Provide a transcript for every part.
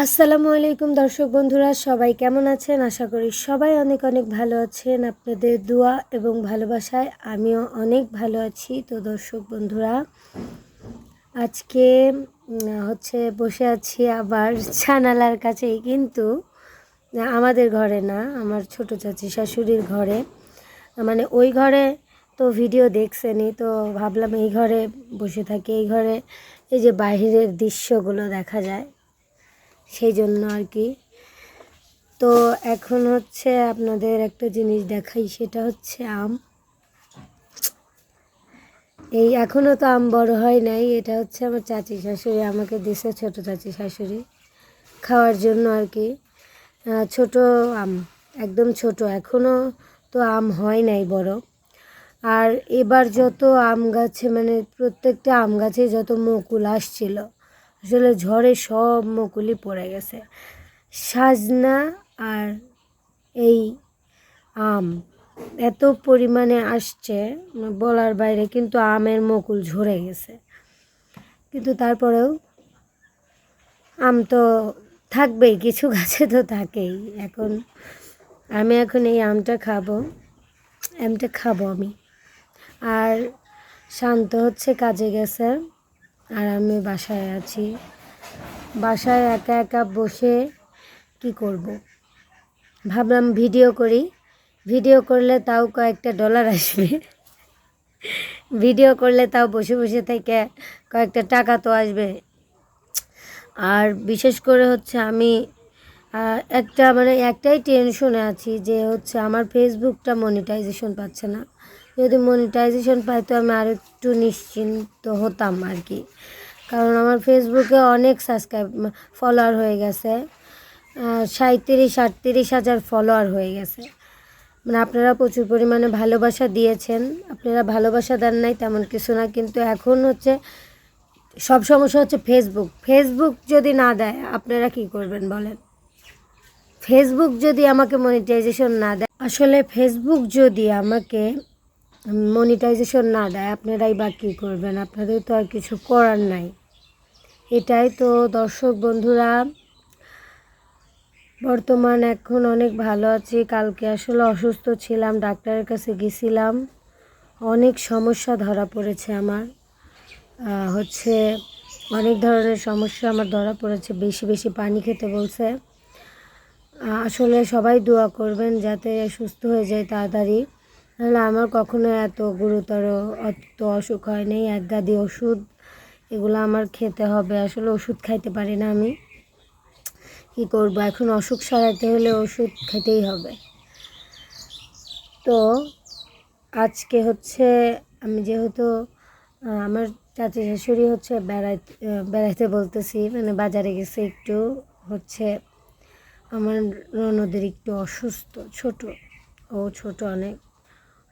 আসসালামু আলাইকুম দর্শক বন্ধুরা, সবাই কেমন আছেন? আশা করি সবাই অনেক অনেক ভালো আছেন। আপনাদের দোয়া এবং ভালোবাসায় আমিও অনেক ভালো আছি। তো দর্শক বন্ধুরা, আজকে বসে আছি আবার জানালার কাছেই, কিন্তু আমাদের ঘরে না, আমার ছোট চাচি শাশুড়ির ঘরে। মানে ওই ঘরে তো ভিডিও দেখছেনই, তো ভাবলাম এই ঘরে বসে থাকি। এই ঘরে এই যে বাইরের দৃশ্যগুলো দেখা যায়, সেই জন্য আর কি। তো এখন আপনাদের একটা জিনিস দেখাই, সেটা হচ্ছে আম। এই এখনও তো আম বড় হয় নাই। এটা আমার চাচি শাশুড়ি আমাকে দিছে, ছোট চাচি শাশুড়ি, খাওয়ার জন্য আর কি। ছোট আম, একদম ছোট, এখনও তো আম হয় নাই বড়। আর এবার যত আম গাছে, মানে প্রত্যেকটা আম গাছে যত মুকুল আসছিল, আসলে ঝড়ে সব মুকুলই পড়ে গেছে। সাজনা আর এই আম এত পরিমাণে আসছে বলার বাইরে, কিন্তু আমের মুকুল ঝরে গেছে। কিন্তু তারপরেও আম তো থাকবেই, কিছু গাছে তো থাকেই। আমি এখন এই আমটা খাবো আমি। আর শান্ত কাজে গেছে, আর আমি বাসায় আছি। বাসায় একা একা বসে কি করব, ভাবলাম ভিডিও করলে তাও কয়েকটা ডলার আসবে। ভিডিও করলে তাও বসে বসে থেকে কয়েকটা টাকা তো আসবে। আর বিশেষ করে আমি একটাই টেনশনে আছি, যে আমার ফেসবুকটা মনিটাইজেশন পাচ্ছে না। যদি মনিটাইজেশন পাইতো আমি আর একটু নিশ্চিন্ত হতাম আর কি। কারণ আমার ফেসবুকে অনেক ফলোয়ার হয়ে গেছে, 37-38 হাজার ফলোয়ার হয়ে গেছে। মানে আপনারা প্রচুর পরিমাণে ভালোবাসা দিয়েছেন, আপনারা ভালোবাসা দেন নাই তেমন কিছু না, কিন্তু এখন সব সমস্যা ফেসবুক যদি না দেয় আপনারা কি করবেন বলেন? ফেসবুক যদি আমাকে মনিটাইজেশন না দেয়, আসলে ফেসবুক যদি আমাকে মনিটাইজেশন না দেয়, আপনারাই বা কী করবেন? আপনাদের তো আর কিছু করার নাই। এটাই তো দর্শক বন্ধুরা, বর্তমান এখন অনেক ভালো আছি। কালকে আসলে অসুস্থ ছিলাম, ডাক্তারের কাছে গেছিলাম। অনেক সমস্যা ধরা পড়েছে আমার, অনেক ধরনের সমস্যা আমার ধরা পড়েছে। বেশি বেশি পানি খেতে বলছে। আসলে সবাই দোয়া করবেন যাতে সুস্থ হয়ে যায় তাড়াতাড়ি, নাহলে আমার কখনো এত গুরুতর অত অসুখ হয় নাই। এক গাদি ওষুধ, এগুলো আমার খেতে হবে। আসলে ওষুধ খাইতে পারি না আমি, কী করব? এখন অসুখ সারাতে হলে ওষুধ খেতেই হবে। তো আজকে আমি যেহেতু আমার চাচি শাশুড়ি বেড়াইতে বলতেছি, মানে বাজারে গেছে একটু। আমার ননদের একটু অসুস্থ, ছোট অনেক,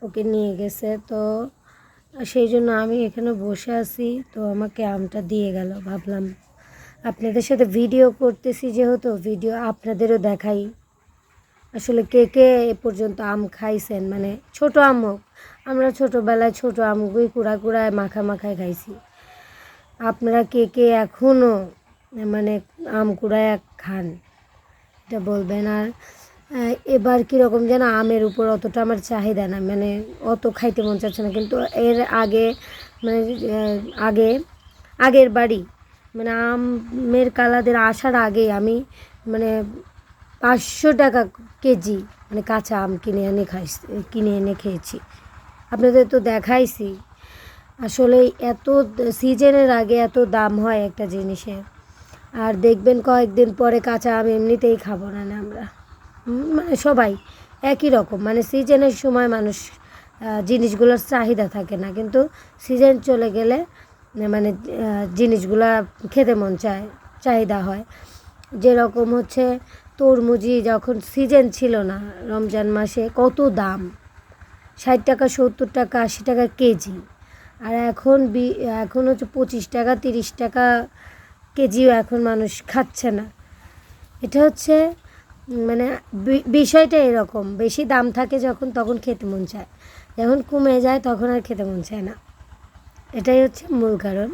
ওকে নিয়ে গেছে। তো সেই জন্য আমি এখানে বসে আছি। তো আমাকে আমটা দিয়ে গেল, ভাবলাম আপনাদের সাথে ভিডিও করতেছি, যেহেতু ভিডিও আপনাদেরও দেখাই। আসলে কে কে এ পর্যন্ত আম খাইছেন, মানে ছোট আম হোক, আমরা ছোটোবেলায় ছোট আমগুই কুড়ায় মাখায় খাইছি। আপনারা কে কে এখনও মানে আম কুড়ায় খান, এটা বলবেন। আর এবার কীরকম যেন আমের উপর অতটা আমার চাহিদা না, মানে অত খাইতে মন চাচ্ছে না। কিন্তু এর আগে, মানে আগের বাড়ি, মানে আমের কালাদের আসার আগে আমি মানে 500 টাকা কেজি মানে কাঁচা আম কিনে এনে খেয়েছি। আপনাদের তো দেখাইছি। আসলে এত সিজনের আগে এত দাম হয় একটা জিনিসের, আর দেখবেন কয়েকদিন পরে কাঁচা আম এমনিতেই খাবো না আমরা, মানে সবাই একই রকম। মানে সিজনের সময় মানুষ জিনিসগুলোর চাহিদা থাকে না, কিন্তু সিজন চলে গেলে মানে জিনিসগুলা খেতে মন চাহিদা হয়। যেরকম তরমুজি যখন সিজন ছিল না, রমজান মাসে কত দাম, 60 টাকা 70 টাকা 80 টাকা কেজি। আর এখন 25 টাকা 30 টাকা কেজিও এখন মানুষ খাচ্ছে না। এটা মানে বিষয়টা এরকম, বেশি দাম থাকে যখন, তখন খেতে মন চায়, যখন কমে যায় তখন আর খেতে মন চায় না। এটাই মূল কারণ।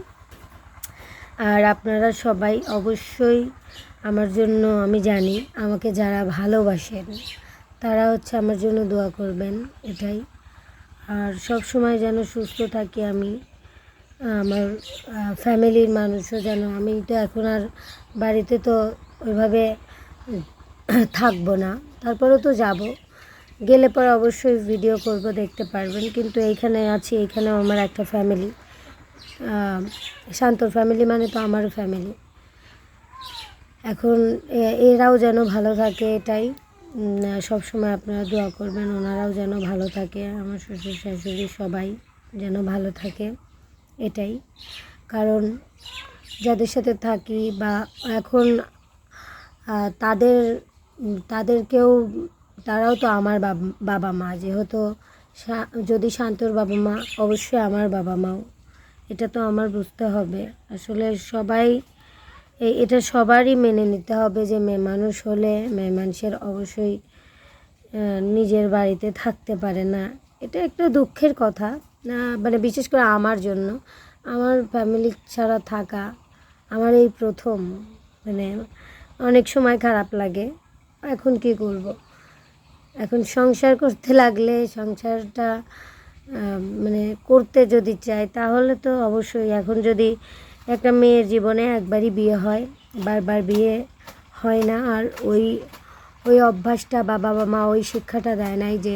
আর আপনারা সবাই অবশ্যই আমার জন্য আমি জানি আমাকে যারা ভালোবাসেন তারা হচ্ছে আমার জন্য দোয়া করবেন, এটাই। আর সব সময় যেন সুস্থ থাকি আমি, আমার ফ্যামিলির মানুষও যেন, আমি তো এখন আর বাড়িতে তো ওইভাবে থাকবো না, তারপরেও তো যাব, গেলে পরে অবশ্যই ভিডিও করব, দেখতে পারবেন। কিন্তু এইখানে আছি, এইখানেও আমার একটা ফ্যামিলি, শান্তর ফ্যামিলি মানে তো আমারও ফ্যামিলি। এখন এরাও যেন ভালো থাকে, এটাই। সব সময় আপনারা দোয়া করবেন, ওনারাও যেন ভালো থাকে, আমার শ্বশুর শাশুড়ি সবাই যেন ভালো থাকে, এটাই। কারণ যাদের সাথে থাকি বা এখন তাদের তাদেরকেও, তারাও তো আমার বাবা মা, যেহেতু যদি শান্তর বাবা মা, অবশ্যই আমার বাবা মাও, এটা তো আমার বুঝতে হবে। আসলে সবাই এটা সবারই মেনে নিতে হবে যে মেয়ে মানুষ হলে মেয়ে মানুষের অবশ্যই নিজের বাড়িতে থাকতে পারে না। এটা একটা দুঃখের কথা, মানে বিশেষ করে আমার জন্য, আমার ফ্যামিলি ছাড়া থাকা আমার এই প্রথম, মানে অনেক সময় খারাপ লাগে। এখন কি করব, এখন সংসার করতে লাগলে, সংসারটা মানে করতে যদি চাই তাহলে তো অবশ্যই, এখন যদি একটা মেয়ের জীবনে একবারই বিয়ে হয়, বারবার বিয়ে হয় না। আর ওই অভ্যাসটা বা বাবা মা ওই শিক্ষাটা দেয় নাই যে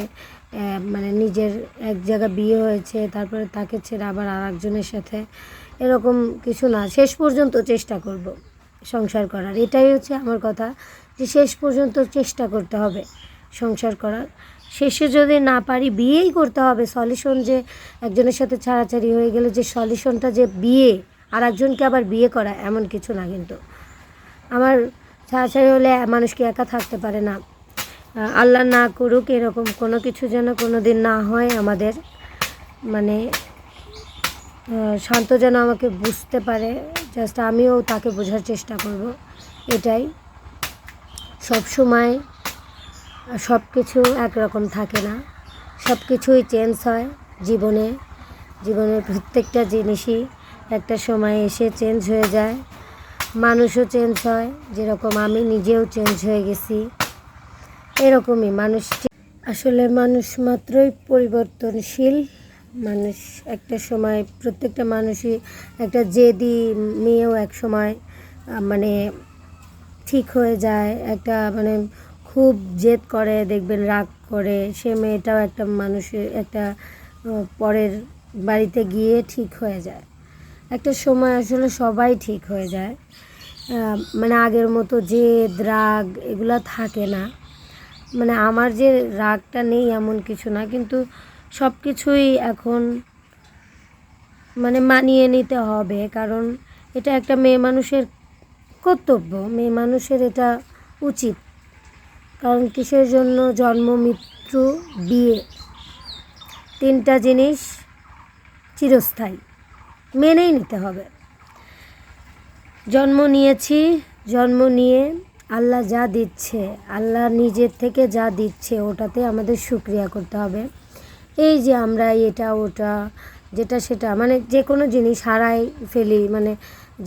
মানে নিজের এক জায়গায় বিয়ে হয়েছে তারপরে তাকে ছেড়ে আবার আর একজনের সাথে, এরকম কিছু না। শেষ পর্যন্ত চেষ্টা করব সংসার করার, এটাই হচ্ছে আমার কথা, যে শেষ পর্যন্ত চেষ্টা করতে হবে সংসার করার। শেষে যদি না পারি বিয়েই করতে হবে। সলিউশন যে একজনের সাথে ছাড়াছাড়ি হয়ে গেলে যে সলিউশনটা যে বিয়ে, আর একজনকে আবার বিয়ে করা, এমন কিছু না। কিন্তু আমার ছাড়াছাড়ি হলে মানুষ কি একা থাকতে পারে না? আল্লাহ না করুক এরকম কোনো কিছু যেন কোনো দিন না হয় আমাদের, মানে শান্ত যেন আমাকে বুঝতে পারে, জাস্ট আমিও তাকে বোঝার চেষ্টা করব, এটাই। সব সময় সব কিছু একরকম থাকে না, সব কিছুই চেঞ্জ হয় জীবনে। জীবনের প্রত্যেকটা জিনিসই একটা সময় এসে চেঞ্জ হয়ে যায়, মানুষও চেঞ্জ হয়, যেরকম আমি নিজেও চেঞ্জ হয়ে গেছি, এরকমই মানুষ। আসলে মানুষ মাত্রই পরিবর্তনশীল। মানুষ একটা সময়, প্রত্যেকটা মানুষই একটা জেদি মেয়েও এক সময় মানে ঠিক হয়ে যায়, একটা মানে খুব জেদ করে, দেখবেন রাগ করে, সে মেয়েটাও একটা মানুষের একটা পরের বাড়িতে গিয়ে ঠিক হয়ে যায়। একটা সময় আসলে সবাই ঠিক হয়ে যায়, মানে আগের মতো জেদ রাগ এগুলো থাকে না। মানে আমার যে রাগটা নেই এমন কিছু না, কিন্তু সব কিছুই এখন মানে মানিয়ে নিতে হবে, কারণ এটা একটা মেয়ে মানুষের কর্তব্য, মেয়ে মানুষের এটা উচিত। কারণ কিসের জন্য জন্ম মৃত্যু বিয়ে, তিনটা জিনিস চিরস্থায়ী, মেনেই নিতে হবে। জন্ম নিয়েছি, জন্ম নিয়ে আল্লাহ যা দিচ্ছে, আল্লাহ নিজের থেকে যা দিচ্ছে ওটাতে আমাদের শুকরিয়া করতে হবে। এই যে আমরা এটা ওটা যেটা সেটা মানে যে কোনো জিনিস হারাই ফেলি, মানে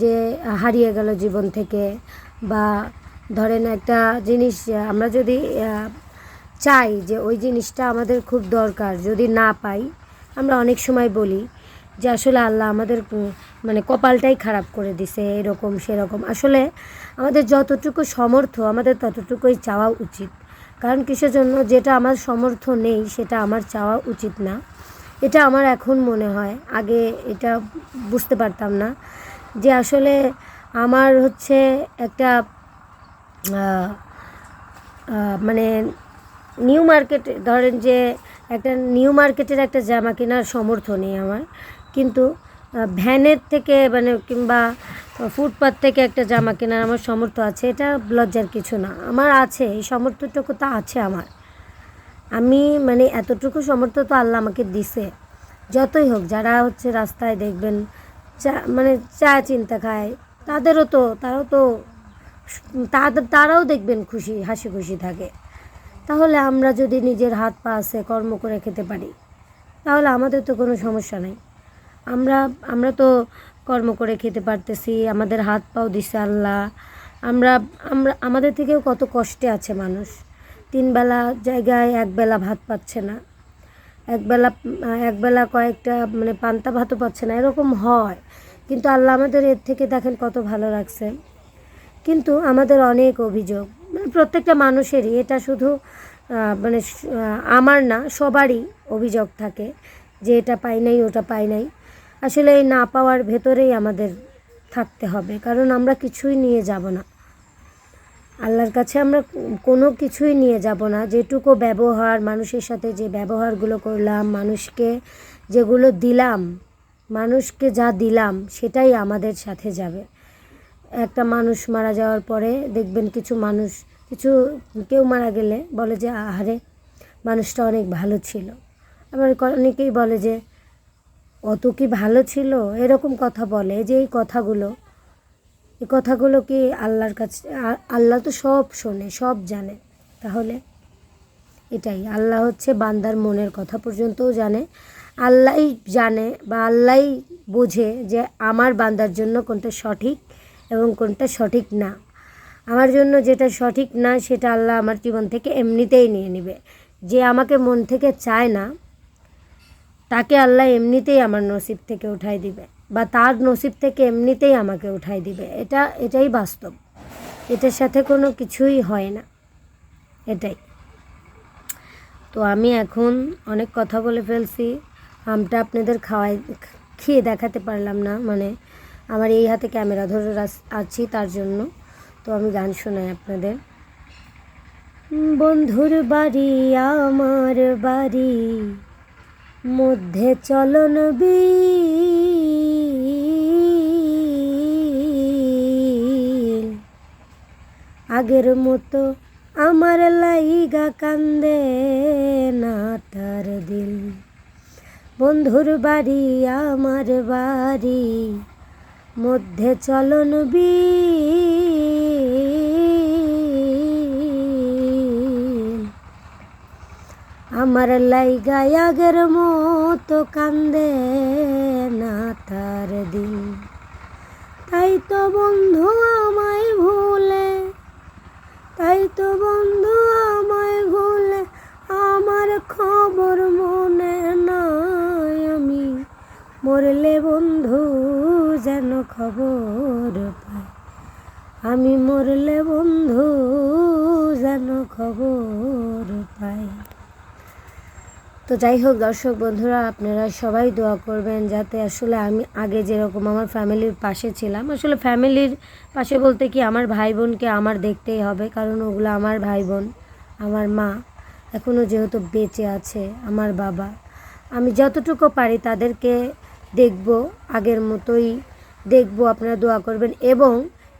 যে হারিয়ে গেল জীবন থেকে, বা ধরেন একটা জিনিস আমরা যদি চাই যে ওই জিনিসটা আমাদের খুব দরকার, যদি না পাই আমরা অনেক সময় বলি যে আসলে আল্লাহ আমাদের মানে কপালটাই খারাপ করে দিছে, এরকম সেরকম। আসলে আমাদের যতটুকু সামর্থ্য আমাদের ততটুকুই চাওয়া উচিত। কারণ কিসের জন্য, যেটা আমার সামর্থ্য নেই সেটা আমার চাওয়া উচিত না, এটা আমার এখন মনে হয়। আগে এটা বুঝতে পারতাম না যে আসলে আমার হচ্ছে একটা মানে নিউ মার্কেটে, ধরেন যে একটা নিউ মার্কেটের একটা জামা কেনার সামর্থ্য নেই আমার, কিন্তু ভ্যানের থেকে মানে কিংবা ফুটপাথ থেকে একটা জামা কেনার আমার সামর্থ্য আছে, এটা লজ্জার কিছু না, আমার আছে, এই সামর্থ্যটুকু তো আছে আমার। আমি মানে এতটুকু সামর্থ্য তো আল্লাহ আমাকে দিছে। যতই হোক, যারা হচ্ছে রাস্তায় দেখবেন মানে চা চিন্তা খায়, তারাও তো তারাও দেখবেন খুশি, হাসি খুশি থাকে। তাহলে আমরা যদি নিজের হাত পা আছে কর্ম করে খেতে পারি, তাহলে আমাদের তো কোনো সমস্যা নেই। আমরা তো কর্ম করে খেতে পারতেছি, আমাদের হাত পাও দিছে আল্লাহ, আমরা আমরা আমাদের থেকেও কত কষ্টে আছে মানুষ, 3 বেলা জায়গায় 1 বেলা ভাত পাচ্ছে না, একবেলা কয়েকটা মানে পান্তা ভাতও পাচ্ছে না, এরকম হয়। কিন্তু আল্লাহ আমাদের এর থেকে দেখেন কত ভালো রাখছে। কিন্তু আমাদের অনেক অভিযোগ, মানে প্রত্যেকটা মানুষেরই, এটা শুধু মানে আমার না, সবারই অভিযোগ থাকে যে এটা পাই নাই, ওটা পাই নাই। আসলে এই না পাওয়ার ভেতরেই আমাদের থাকতে হবে, কারণ আমরা কিছুই নিয়ে যাব না আল্লাহর কাছে, আমরা কোনো কিছুই নিয়ে যাব না। যেটুকু ব্যবহার, মানুষের সাথে যে ব্যবহারগুলো করলাম, মানুষকে যেগুলো দিলাম, মানুষকে যা দিলাম সেটাই আমাদের সাথে যাবে। একটা মানুষ মারা যাওয়ার পরে দেখবেন কেউ মারা গেলে বলে যে আহারে মানুষটা অনেক ভালো ছিল, আবার অনেকেই বলে যে অত কি ভালো ছিল, এরকম কথা বলে। যে এই কথাগুলো কি আল্লাহর কাছে, আল্লাহ তো সব শোনে, সব জানে। তাহলে এটাই, আল্লাহ হচ্ছে বান্দার মনের কথা পর্যন্তও জানে। আল্লাহই জানে বা আল্লাহই বোঝে যে আমার বান্দার জন্য কোনটা সঠিক এবং কোনটা সঠিক না। আমার জন্য যেটা সঠিক না সেটা আল্লাহ আমার জীবন থেকে এমনিতেই নিয়ে নেবে। যে আমাকে মন থেকে চায় না তাকে আল্লাহ এমনিতেই আমার নসিব থেকে উঠাই দিবে, বা তার নসিব থেকে এমনিতেই আমাকে উঠাই দিবে। এটাই বাস্তব, এটার সাথে কোনো কিছুই হয় না, এটাই। তো আমি এখন অনেক কথা বলে ফেলছি, আমটা আপনাদের খেয়ে দেখাতে পারলাম না, মানে আমার এই হাতে ক্যামেরা ধরে আছি তার জন্য। তো আমি গান শোনাই আপনাদের। বন্ধুর বাড়ি আমার বাড়ি, মধ্যে চলন বিল, আগের মতো আমার লাইগা কান্দে না তার দিল। বন্ধুর বাড়ি আমার বাড়ি, মধ্যে চলন বিল, আমার লাইগা আগের মতো কান্দে না তার দিল। তাই তো বন্ধু আমায় ভুলে, তাই তো বন্ধু আমায় ভুলে, আমার খবর মনে নাই। আমি মরলে বন্ধু যেন খবর পাই, আমি মরলে বন্ধু যেন খবর পাই। তো যাই হোক দর্শক বন্ধুরা, আপনারা সবাই দোয়া করবেন যাতে আসলে আমি আগে যেরকম আমার ফ্যামিলির পাশে ছিলাম, আসলে ফ্যামিলির পাশে বলতে কি আমার ভাই বোনকে আমার দেখতেই হবে, কারণ ওগুলো আমার ভাই বোন। আমার মা এখনও যেহেতু বেঁচে আছে, আমার বাবা, আমি যতটুকু পারি তাদেরকে দেখব, আগের মতোই দেখব। আপনারা দোয়া করবেন। এবং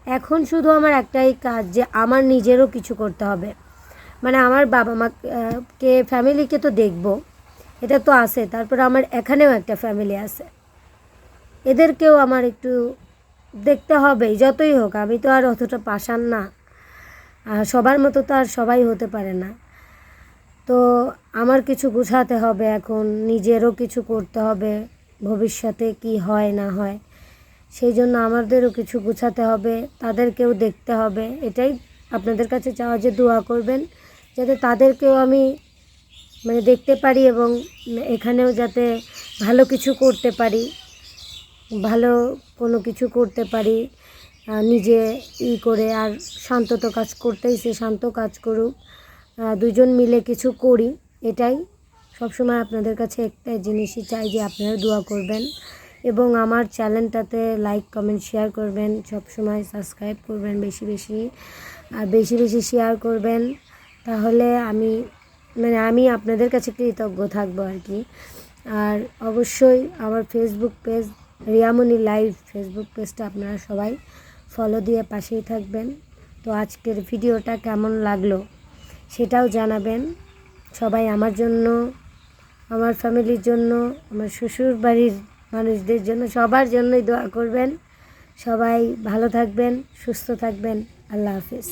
এখন শুধু আমার একটাই কাজ, যে আমার নিজেরও কিছু করতে হবে, মানে আমার বাবা মাকে, ফ্যামিলিকে তো দেখব, এটা তো আছে, তারপর আমার এখানেও একটা ফ্যামিলি আছে, এদেরকেও আমার একটু দেখতে হবে। যতই হোক, আমি তো আর অতটা পাষাণ না, সবার মতো তো আর সবাই হতে পারে না। তো আমার কিছু গুছাতে হবে, এখন নিজেরও কিছু করতে হবে, ভবিষ্যতে কি হয় না হয় সেই জন্য আমাদেরও কিছু গুছাতে হবে, তাদেরকেও দেখতে হবে। এটাই আপনাদের কাছে চাওয়া, যে দোয়া করবেন যাতে তাদেরকেও আমি মানে দেখতে পারি, এবং এখানেও যাতে ভালো কিছু করতে পারি, ভালো কোনো কিছু করতে পারি, নিজে করে। আর শান্ত তো কাজ করতেই, সে শান্ত কাজ করুক, দুজন মিলে কিছু করি। এটাই সবসময় আপনাদের কাছে একটা জিনিসই চাই, যে আপনারা দোয়া করবেন এবং আমার চ্যানেলটাতে লাইক কমেন্ট শেয়ার করবেন, সবসময় সাবস্ক্রাইব করবেন বেশি বেশি, আর বেশি বেশি শেয়ার করবেন। তাহলে আমি আপনাদের কাছে কৃতজ্ঞ থাকবো আর কি। আর অবশ্যই আমার Facebook page Riyamoni live Facebook পেজটা আপনারা সবাই ফলো দিয়ে পাশেই থাকবেন। তো আজকের ভিডিওটা কেমন লাগলো সেটাও জানাবেন। সবাই আমার জন্য, আমার ফ্যামিলির জন্য, আমার শ্বশুর বাড়ির মানুষদের জন্য, সবার জন্যই দোয়া করবেন। সবাই ভালো থাকবেন, সুস্থ থাকবেন। আল্লাহ হাফেজ।